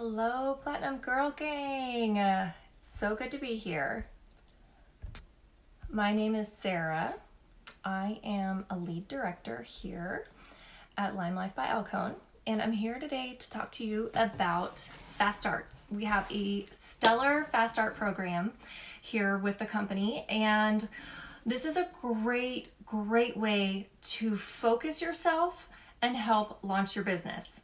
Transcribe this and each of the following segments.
Hello, Platinum Girl Gang. So good to be here. My name is Sarah. I am a lead director here at LimeLife by Alcone, and I'm here today to talk to you about fast starts. We have a stellar fast start program here with the company, and this is a great way to focus yourself and help launch your business.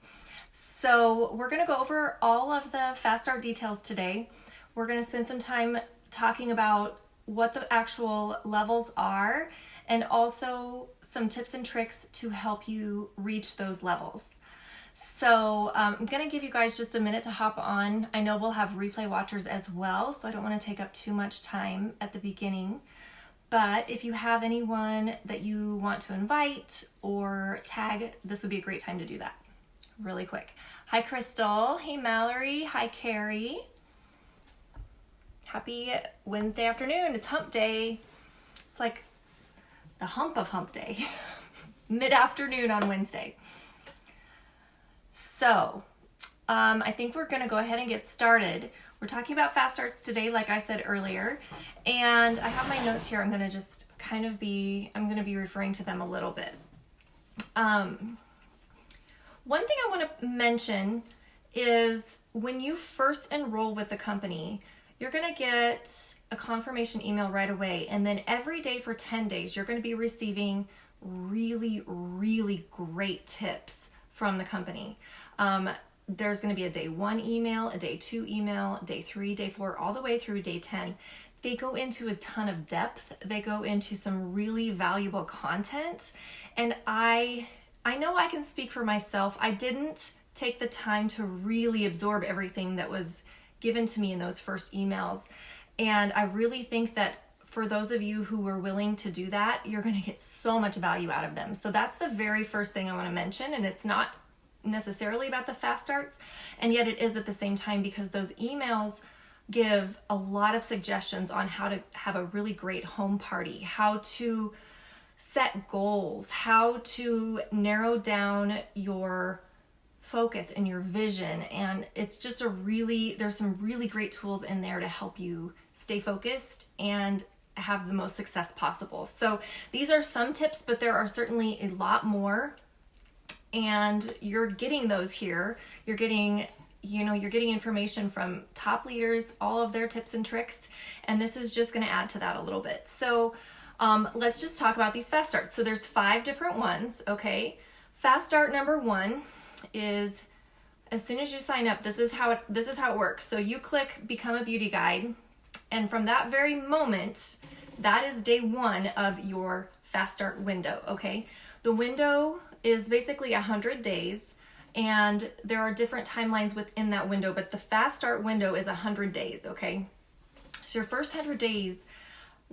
So we're going to go over all of the fast start details today. We're going to spend some time talking about what the actual levels are and also some tips and tricks to help you reach those levels. So I'm going to give you guys just a minute to hop on. I know we'll have replay watchers as well, so I don't want to take up too much time at the beginning. But if you have anyone that you want to invite or tag, this would be a great time to do that really quick. Hi, Crystal. Hey, Mallory. Hi, Carrie. Happy Wednesday afternoon. It's hump day. It's like the hump of hump day. Mid-afternoon on Wednesday. So, I think we're going to go ahead and get started. We're talking about fast starts today, like I said earlier. And I have my notes here. I'm going to just I'm going to be referring to them a little bit. One thing I want to mention is when you first enroll with the company, you're going to get a confirmation email right away. And then every day for 10 days, you're going to be receiving really great tips from the company. There's going to be a day 1 email, a day 2 email, day 3, day 4, all the way through day 10. They go into a ton of depth. They go into some really valuable content. And I know I can speak for myself. I didn't take the time to really absorb everything that was given to me in those first emails. And I really think that for those of you who are willing to do that, you're going to get so much value out of them. So that's the very first thing I want to mention. And it's not necessarily about the fast starts, and yet it is at the same time, because those emails give a lot of suggestions on how to have a really great home party, how to set goals, how to narrow down your focus and your vision. And it's just there's some really great tools in there to help you stay focused and have the most success possible. So these are some tips, but there are certainly a lot more. And you're getting those here. You're getting information from top leaders, all of their tips and tricks. And this is just going to add to that a little bit. So let's just talk about these fast starts. So there's 5 different ones, okay? Fast start number 1 is as soon as you sign up, this is how it works. So you click Become a Beauty Guide, and from that very moment, that is day 1 of your fast start window, okay? The window is basically 100 days, and there are different timelines within that window, but the fast start window is 100 days, okay? So your first 100 days,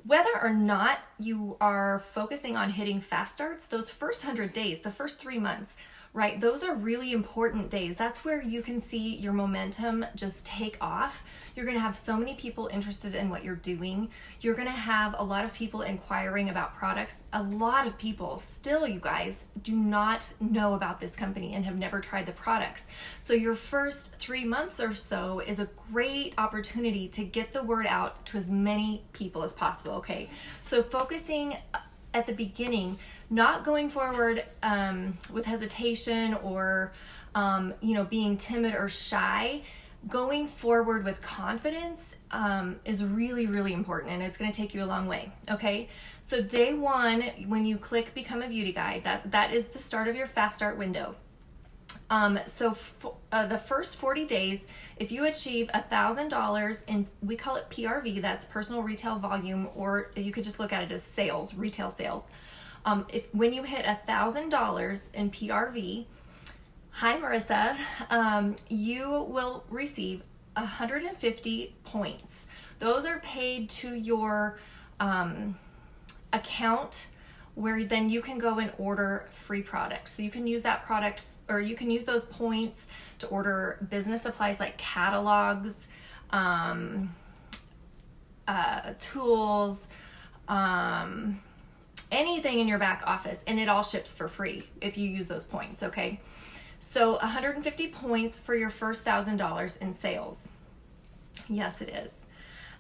whether or not you are focusing on hitting fast starts, those first 100 days, the first 3 months, right? Those are really important days. That's where you can see your momentum just take off. You're going to have so many people interested in what you're doing. You're going to have a lot of people inquiring about products. A lot of people still, you guys, do not know about this company and have never tried the products. So your first 3 months or so is a great opportunity to get the word out to as many people as possible, okay? So focusing at the beginning, not going forward with hesitation or being timid or shy. Going forward with confidence is really important, and it's going to take you a long way, okay? So day 1, when you click Become a Beauty Guide, that is the start of your fast start window. The first 40 days, if you achieve $1,000 in, we call it PRV, that's personal retail volume, or you could just look at it as sales, retail sales. When you hit $1,000 in PRV, hi Marissa, you will receive 150 points. Those are paid to your account, where then you can go and order free products. So you can use that product, or you can use those points to order business supplies like catalogs, tools, anything in your back office, and it all ships for free if you use those points, okay? So 150 points for your first $1,000 in sales. Yes, it is.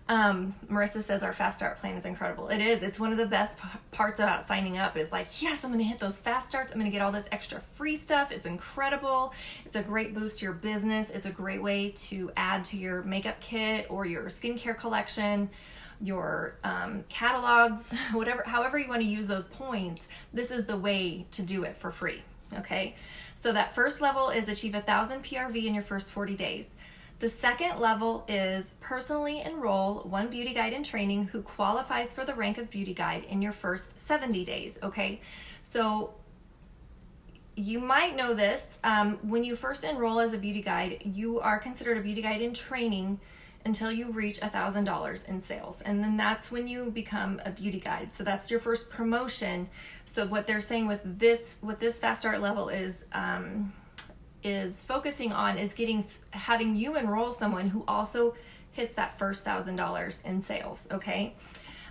Marissa says our fast start plan is incredible. It is. It's one of the best parts about signing up is like, yes, I'm going to hit those fast starts. I'm going to get all this extra free stuff. It's incredible. It's a great boost to your business. It's a great way to add to your makeup kit or your skincare collection, your catalogs, however you want to use those points. This is the way to do it for free. Okay. So that first level is achieve 1,000 PRV in your first 40 days. The second level is personally enroll one beauty guide in training who qualifies for the rank of beauty guide in your first 70 days, okay? So you might know this, when you first enroll as a beauty guide, you are considered a beauty guide in training until you reach $1,000 in sales. And then that's when you become a beauty guide. So that's your first promotion. So what they're saying with this fast start level is focusing on is having you enroll someone who also hits that first $1,000 in sales, okay?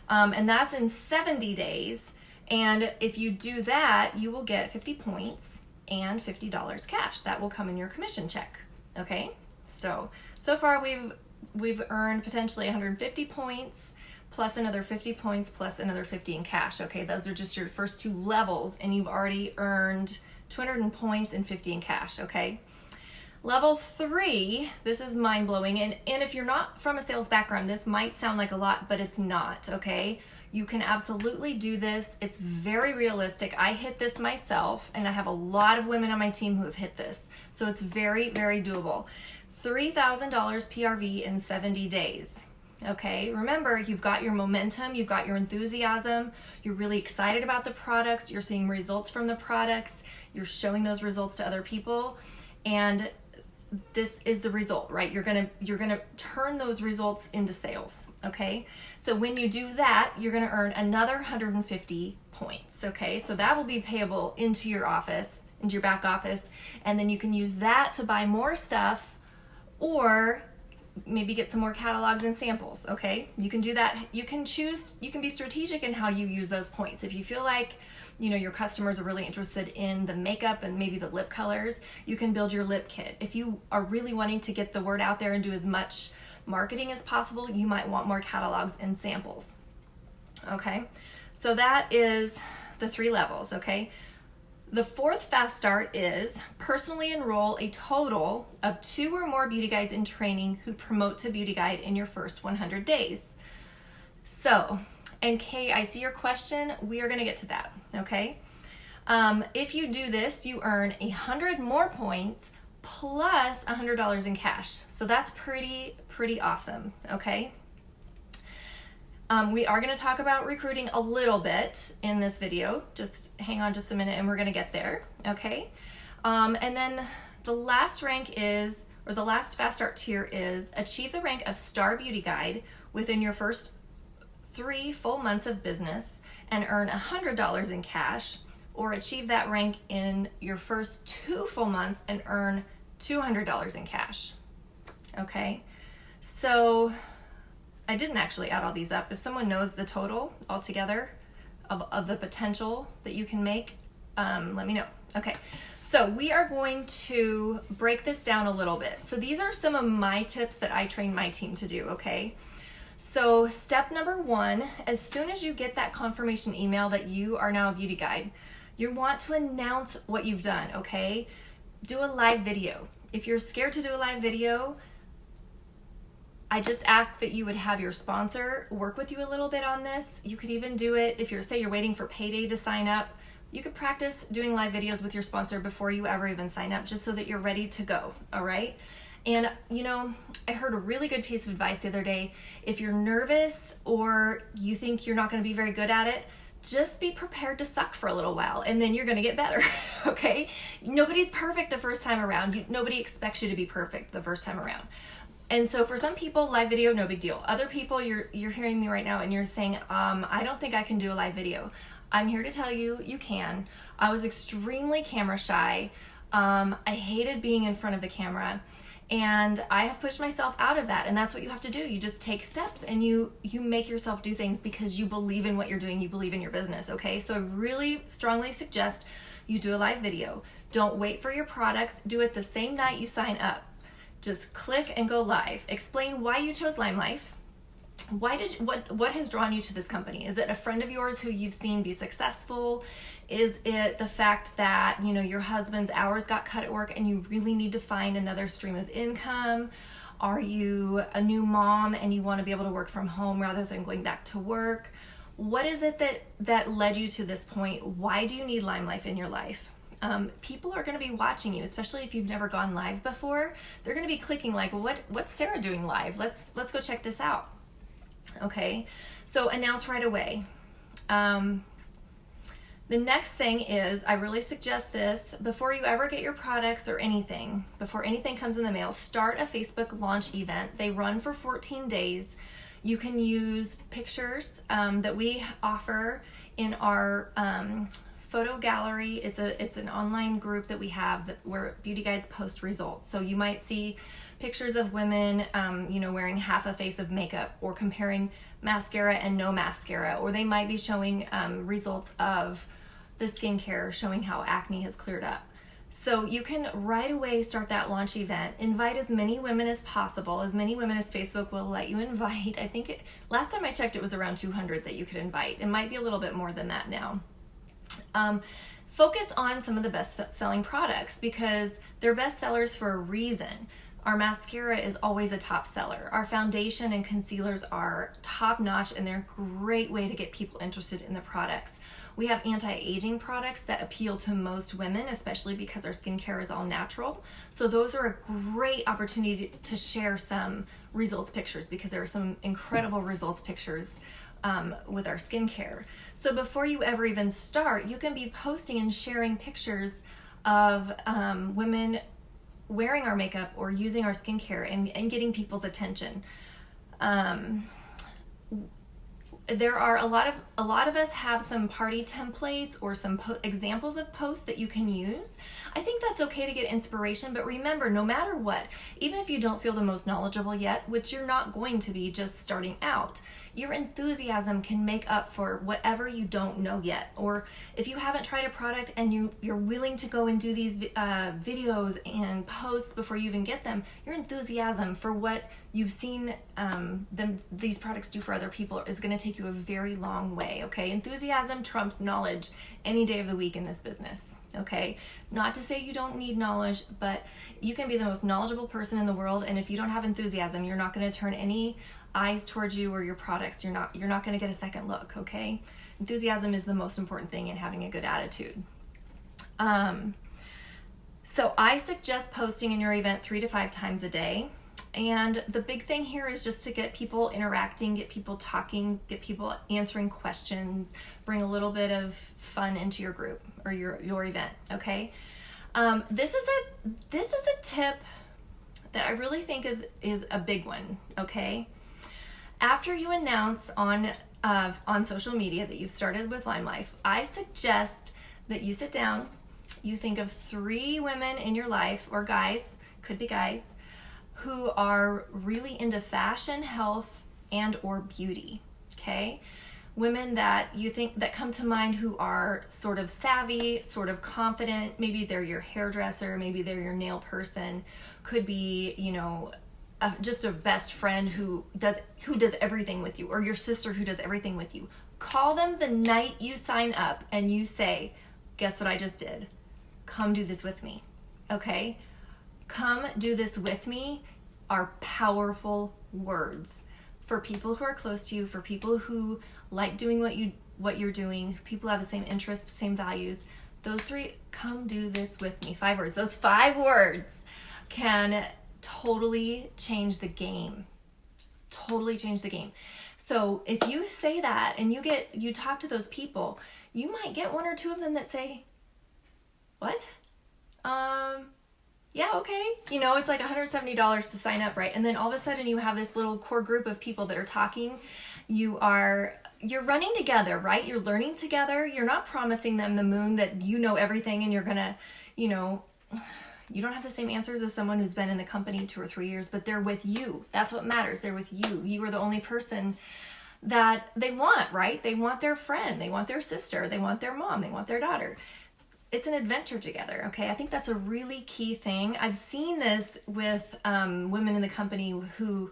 And that's in 70 days. And if you do that, you will get 50 points and $50 cash. That will come in your commission check, okay? So far we've earned potentially 150 points plus another 50 points plus another 50 in cash, okay? Those are just your first two levels, and you've already earned 200 points and 50 in cash, okay? Level 3, this is mind-blowing, and if you're not from a sales background, this might sound like a lot, but it's not, okay? You can absolutely do this. It's very realistic. I hit this myself, and I have a lot of women on my team who have hit this, so it's very, very doable. $3,000 PRV in 70 days. Okay, remember, you've got your momentum, you've got your enthusiasm, you're really excited about the products, you're seeing results from the products, you're showing those results to other people, and this is the result, right? You're gonna turn those results into sales, okay? So when you do that, you're gonna earn another 150 points, okay? So that will be payable into your office, into your back office, and then you can use that to buy more stuff or maybe get some more catalogs and samples, okay? You can do that. You can be strategic in how you use those points. If you feel like, your customers are really interested in the makeup and maybe the lip colors, you can build your lip kit. If you are really wanting to get the word out there and do as much marketing as possible, you might want more catalogs and samples, okay? So that is the 3 levels, okay? The 4th fast start is personally enroll a total of 2 or more beauty guides in training who promote to beauty guide in your first 100 days. So, and Kay, I see your question. We are going to get to that, okay? If you do this, you earn 100 more points plus $100 in cash. So that's pretty awesome, okay? We are going to talk about recruiting a little bit in this video. Just hang on just a minute and we're going to get there, okay? And then the last the last fast start tier is achieve the rank of Star Beauty Guide within your first 3 full months of business and earn $100 in cash, or achieve that rank in your first 2 full months and earn $200 in cash, okay? So I didn't actually add all these up. If someone knows the total altogether of the potential that you can make, let me know. Okay, so we are going to break this down a little bit. So these are some of my tips that I train my team to do, okay? So step number 1, as soon as you get that confirmation email that you are now a beauty guide, you want to announce what you've done, okay? Do a live video. If you're scared to do a live video, I just ask that you would have your sponsor work with you a little bit on this. You could even do it if say you're waiting for payday to sign up. You could practice doing live videos with your sponsor before you ever even sign up, just so that you're ready to go, all right? And I heard a really good piece of advice the other day. If you're nervous or you think you're not going to be very good at it, just be prepared to suck for a little while, and then you're going to get better, okay? Nobody's perfect the first time around. Nobody expects you to be perfect the first time around. And so for some people, live video, no big deal. Other people, you're hearing me right now and you're saying, I don't think I can do a live video. I'm here to tell you, you can. I was extremely camera shy. I hated being in front of the camera, and I have pushed myself out of that. And that's what you have to do. You just take steps and you make yourself do things because you believe in what you're doing. You believe in your business, okay? So I really strongly suggest You do a live video. Don't wait for your products. Do it the same night you sign up. Just click and go live. Explain why you chose LimeLife. What has drawn you to this company? Is it a friend of yours who you've seen be successful? Is it the fact that, you know, your husband's hours got cut at work and you really need to find another stream of income? Are you a new mom and you want to be able to work from home rather than going back to work? What is it that led you to this point? Why do you need LimeLife in your life? People are going to be watching you, especially if you've never gone live before. They're going to be clicking like, well, what's Sarah doing live? Let's go check this out. Okay, so announce right away. The next thing is, I really suggest this, before you ever get your products or anything, before anything comes in the mail, start a Facebook launch event. They run for 14 days. You can use pictures that we offer in our photo gallery. It's an online group that we have where beauty guides post results. So you might see pictures of women, wearing half a face of makeup, or comparing mascara and no mascara, or they might be showing results of the skincare, showing how acne has cleared up. So you can right away start that launch event. Invite as many women as possible, as many women as Facebook will let you invite. I think last time I checked, it was around 200 that you could invite. It might be a little bit more than that now. Focus on some of the best-selling products because they're best sellers for a reason. Our mascara is always a top seller. Our foundation and concealers are top-notch, and they're a great way to get people interested in the products. We have anti-aging products that appeal to most women, especially because our skincare is all natural. So those are a great opportunity to share some results pictures because there are some incredible results pictures with our skincare. So before you ever even start, you can be posting and sharing pictures of women wearing our makeup or using our skincare and getting people's attention. There are a lot of us have some party templates or some examples of posts that you can use. I think that's okay to get inspiration, but remember, no matter what, even if you don't feel the most knowledgeable yet, which you're not going to be just starting out, your enthusiasm can make up for whatever you don't know yet. Or if you haven't tried a product and you're willing to go and do these videos and posts before you even get them, your enthusiasm for what you've seen these products do for other people is going to take you a very long way, okay? Enthusiasm trumps knowledge any day of the week in this business, okay? Not to say you don't need knowledge, but you can be the most knowledgeable person in the world, and if you don't have enthusiasm, you're not going to turn any eyes towards you or your products. You're not going to get a second look, okay? Enthusiasm is the most important thing in having a good attitude. So I suggest posting in your event 3 to 5 times a day. And the big thing here is just to get people interacting, get people talking, get people answering questions, bring a little bit of fun into your group or your event, okay? This is a tip that I really think is a big one, okay? After you announce on social media that you've started with LimeLife, I suggest that you sit down, you think of 3 women in your life, or guys, could be guys, who are really into fashion, health, and or beauty, okay? Women that you think that come to mind who are sort of savvy, sort of confident. Maybe they're your hairdresser, maybe they're your nail person, could be, just a best friend who does everything with you, or your sister who does everything with you. Call them the night you sign up and you say, guess what I just did? Come do this with me, okay? Come do this with me are powerful words for people who are close to you, for people who like doing what you're doing, people who have the same interests, same values. Those 3, come do this with me, 5 words. Those 5 words can totally change the game. Totally change the game. So if you say that and you talk to those people, you might get 1 or 2 of them that say, what? Yeah, okay. It's like $170 to sign up, right? And then all of a sudden you have this little core group of people that are talking. You're running together, right? You're learning together. You're not promising them the moon that you know everything and you're gonna, you don't have the same answers as someone who's been in the company 2 or 3 years, but they're with you. That's what matters. They're with you. You are the only person that they want, right? They want their friend. They want their sister. They want their mom. They want their daughter. it's an adventure together. Okay, I think that's a really key thing. I've seen this with women in the company who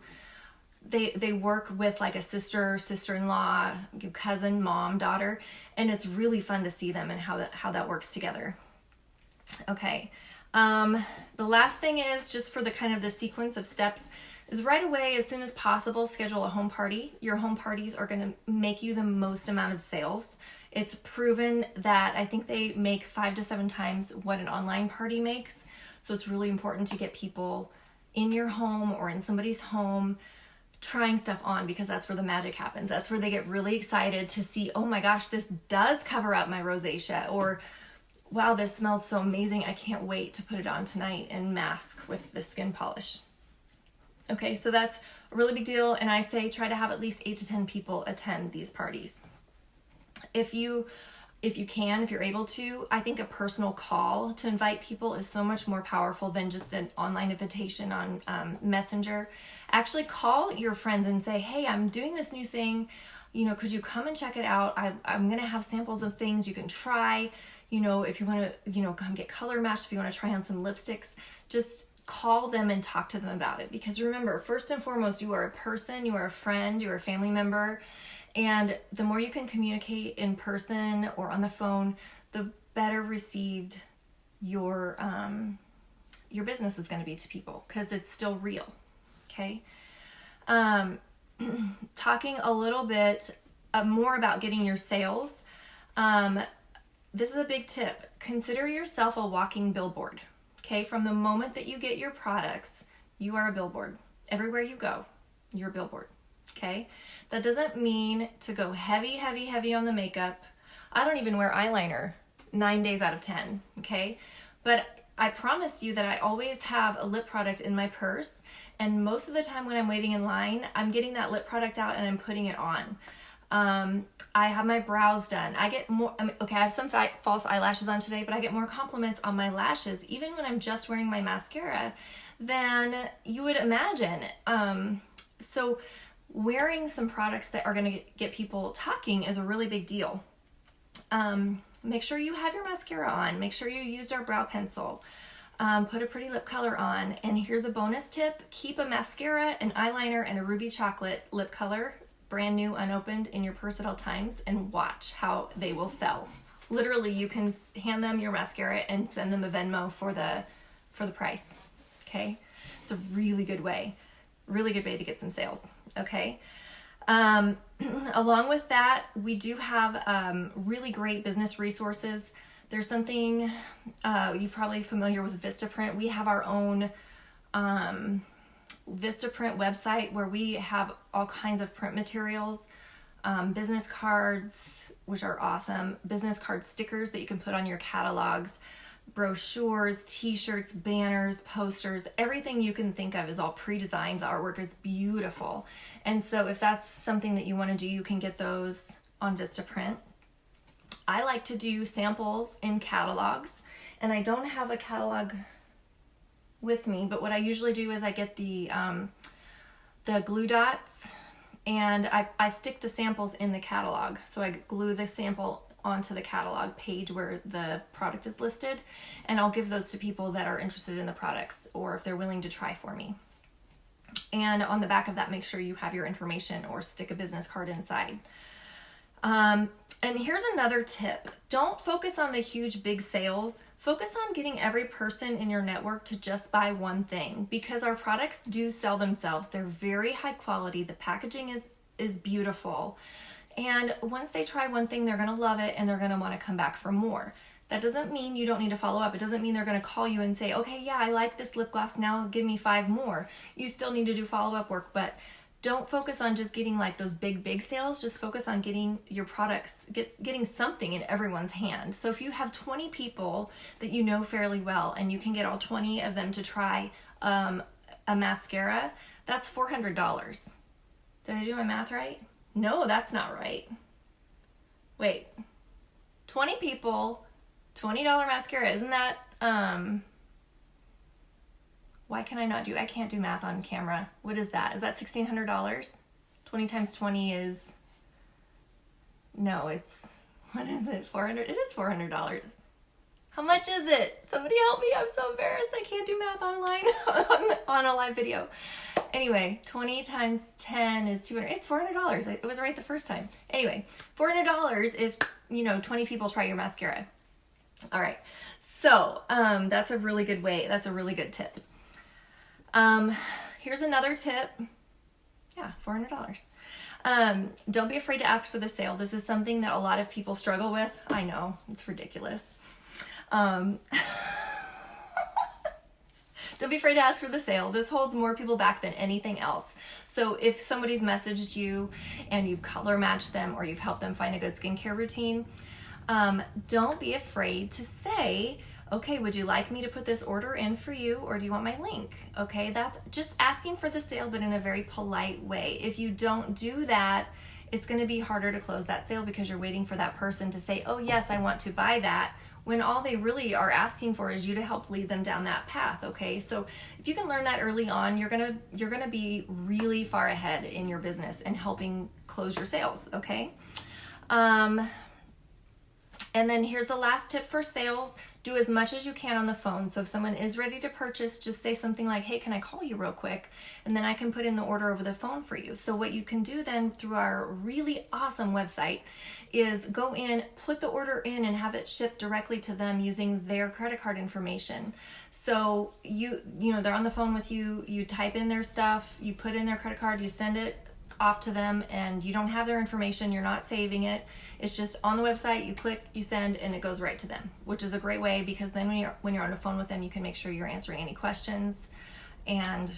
they work with like a sister-in-law, cousin, mom, daughter, and it's really fun to see them and how that works together. Okay, the last thing is just for the kind of the sequence of steps is right away, as soon as possible, schedule a home party. Your home parties are going to make you the most amount of sales. It's proven that I think they make 5 to 7 times what an online party makes. So it's really important to get people in your home or in somebody's home trying stuff on, because that's where the magic happens. That's where they get really excited to see, oh my gosh, this does cover up my rosacea, or wow, this smells so amazing. I can't wait to put it on tonight and mask with the skin polish. Okay, so that's a really big deal. And I say try to have at least 8 to 10 people attend these parties. If you're able to, I think a personal call to invite people is so much more powerful than just an online invitation on Messenger. Actually call your friends and say, hey, I'm doing this new thing. Could you come and check it out? I'm going to have samples of things you can try. If you want to, come get color matched, if you want to try on some lipsticks, just call them and talk to them about it. Because remember, first and foremost, you are a person, you are a friend, you are a family member. And the more you can communicate in person or on the phone, the better received your business is going to be to people, because it's still real. Okay. Talking a little bit more about getting your sales. This is a big tip. Consider yourself a walking billboard. Okay. From the moment that you get your products, you are a billboard. Everywhere you go, you're a billboard. Okay. That doesn't mean to go heavy, heavy, heavy on the makeup. I don't even wear eyeliner 9 days out of 10, okay? But I promise you that I always have a lip product in my purse, and most of the time when I'm waiting in line, I'm getting that lip product out and I'm putting it on. I have my brows done. I get more, I have some false eyelashes on today, but I get more compliments on my lashes, even when I'm just wearing my mascara, than you would imagine. So wearing some products that are going to get people talking is a really big deal. Make sure you have your mascara on. Make sure you use our brow pencil. Put a pretty lip color on. And here's a bonus tip. Keep a mascara, an eyeliner, and a ruby chocolate lip color, brand new, unopened, in your purse at all times, and watch how they will sell. Literally, you can hand them your mascara and send them a Venmo for the price. Okay? It's a really good way to get some sales. Okay. Along with that, we do have really great business resources. There's something you're probably familiar with, Vistaprint. We have our own Vistaprint website where we have all kinds of print materials, business cards, which are awesome, business card stickers that you can put on your catalogs, brochures, t-shirts, banners, posters, everything you can think of is all pre-designed. The artwork is beautiful. And so if that's something that you want to do, you can get those on Vistaprint. I like to do samples in catalogs, and I don't have a catalog with me, but what I usually do is I get the glue dots, and I stick the samples in the catalog. So I glue the sample onto the catalog page where the product is listed, and I'll give those to people that are interested in the products, or if they're willing to try for me. And on the back of that, make sure you have your information or stick a business card inside. And here's another tip. Don't focus on the huge big sales. Focus on getting every person in your network to just buy one thing, because our products do sell themselves. They're very high quality. The packaging is beautiful. And once they try one thing, they're going to love it and they're going to want to come back for more. That doesn't mean you don't need to follow up. It doesn't mean they're going to call you and say, okay, yeah, I like this lip gloss now, give me 5 more. You still need to do follow-up work, but don't focus on just getting like those big sales. Just focus on getting your products, getting something in everyone's hand. So if you have 20 people that you know fairly well and you can get all 20 of them to try a mascara, that's $400. Did I do my math right? No, that's not right. Wait, 20 people, $20 mascara. Isn't that, why can I can't do math on camera. What is that? Is that $1,600? 20 times 20 is, no, it's, what is it? 400? It is $400. How much is it? Somebody help me. I'm so embarrassed. I can't do math online on a live video. Anyway, 20 times 10 is 200. It's $400. It was right the first time. Anyway, $400 if, 20 people try your mascara. All right. So, that's a really good way. That's a really good tip. Here's another tip. Yeah, $400. Don't be afraid to ask for the sale. This is something that a lot of people struggle with. I know, it's ridiculous. Don't be afraid to ask for the sale. This holds more people back than anything else. So if somebody's messaged you and you've color matched them or you've helped them find a good skincare routine, don't be afraid to say, okay, would you like me to put this order in for you, or do you want my link? Okay, that's just asking for the sale, but in a very polite way. If you don't do that, it's going to be harder to close that sale because you're waiting for that person to say, oh yes, I want to buy that, when all they really are asking for is you to help lead them down that path. Okay, so if you can learn that early on, you're gonna be really far ahead in your business and helping close your sales. Okay. And then here's the last tip for sales. Do as much as you can on the phone. So if someone is ready to purchase, just say something like, hey, can I call you real quick? And then I can put in the order over the phone for you. So what you can do then through our really awesome website is go in, put the order in, and have it shipped directly to them using their credit card information. So they're on the phone with you, you type in their stuff, you put in their credit card, you send it off to them, and you don't have their information, you're not saving it. It's just on the website, you click, you send, and it goes right to them, which is a great way because then when you're on the phone with them, you can make sure you're answering any questions, and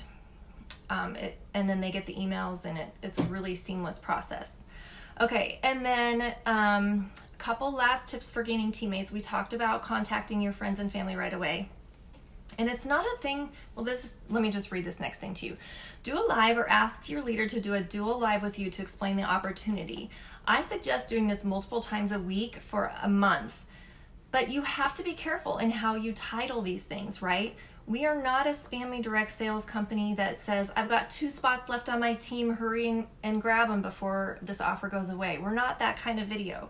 then they get the emails, and it's a really seamless process. Okay, and then a couple last tips for gaining teammates. We talked about contacting your friends and family right away. And it's not a thing, let me just read this next thing to you. Do a live or ask your leader to do a dual live with you to explain the opportunity. I suggest doing this multiple times a week for a month, but you have to be careful in how you title these things, right? We are not a spammy direct sales company that says, I've got 2 spots left on my team, hurry and grab them before this offer goes away. We're not that kind of video.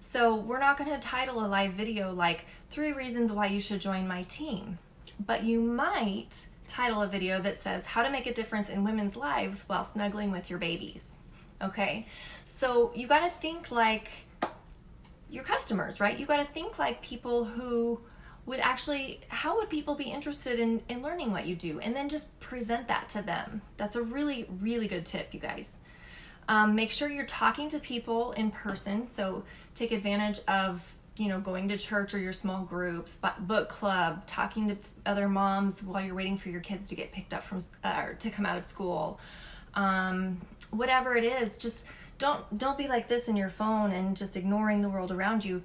So we're not going to title a live video like 3 reasons why you should join my team. But you might title a video that says how to make a difference in women's lives while snuggling with your babies. Okay, so you got to think like your customers, right? You got to think like people who would actually, how would people be interested in learning what you do? And then just present that to them. That's a really, really good tip, you guys. Make sure you're talking to people in person. So take advantage of going to church or your small groups, book club, talking to other moms while you're waiting for your kids to get picked up from to come out of school. Whatever it is, just don't be like this in your phone and just ignoring the world around you.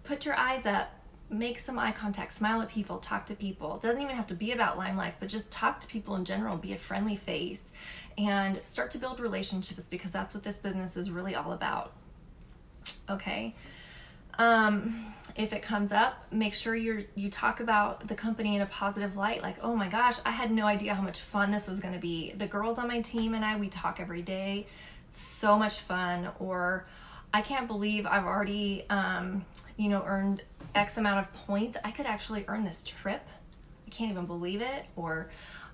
Put your eyes up, make some eye contact, smile at people, talk to people. It doesn't even have to be about LimeLife, but just talk to people in general, be a friendly face, and start to build relationships because that's what this business is really all about. Okay. If it comes up, make sure you talk about the company in a positive light. Like, oh my gosh, I had no idea how much fun this was going to be. The girls on my team and we talk every day. It's so much fun. Or I can't believe I've already, earned X amount of points. I could actually earn this trip. I can't even believe it. Or,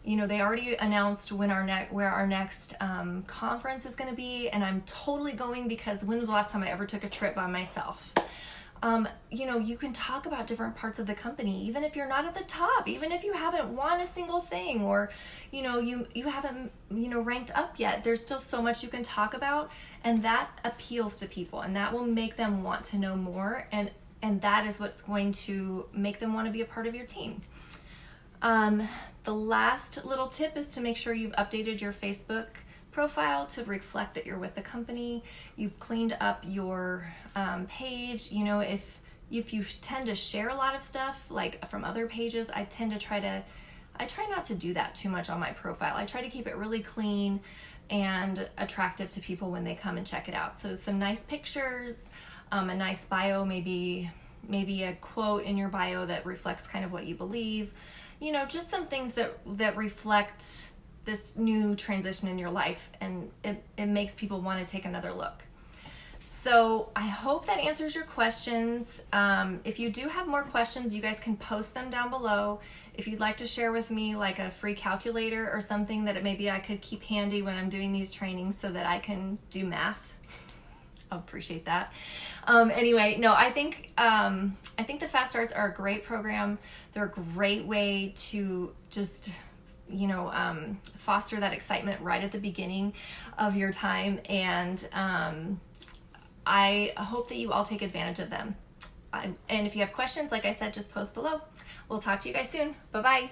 they already announced where our next conference is going to be, and I'm totally going because when was the last time I ever took a trip by myself? You can talk about different parts of the company, even if you're not at the top, even if you haven't won a single thing, or, you haven't, ranked up yet. There's still so much you can talk about, and that appeals to people, and that will make them want to know more, and that is what's going to make them want to be a part of your team. The last little tip is to make sure you've updated your Facebook profile to reflect that you're with the company. You've cleaned up your page. If you tend to share a lot of stuff like from other pages, I try not to do that too much on my profile. I try to keep it really clean and attractive to people when they come and check it out. So some nice pictures, a nice bio, maybe a quote in your bio that reflects kind of what you believe. Just some things that reflect this new transition in your life, and it makes people want to take another look. So I hope that answers your questions. If you do have more questions, you guys can post them down below. If you'd like to share with me like a free calculator or something that maybe I could keep handy when I'm doing these trainings so that I can do math, I'll appreciate that. Anyway, no, I think the Fast Starts are a great program. They're a great way to just foster that excitement right at the beginning of your time, and I hope that you all take advantage of them. And if you have questions, like I said, just post below. We'll talk to you guys soon. Bye-bye.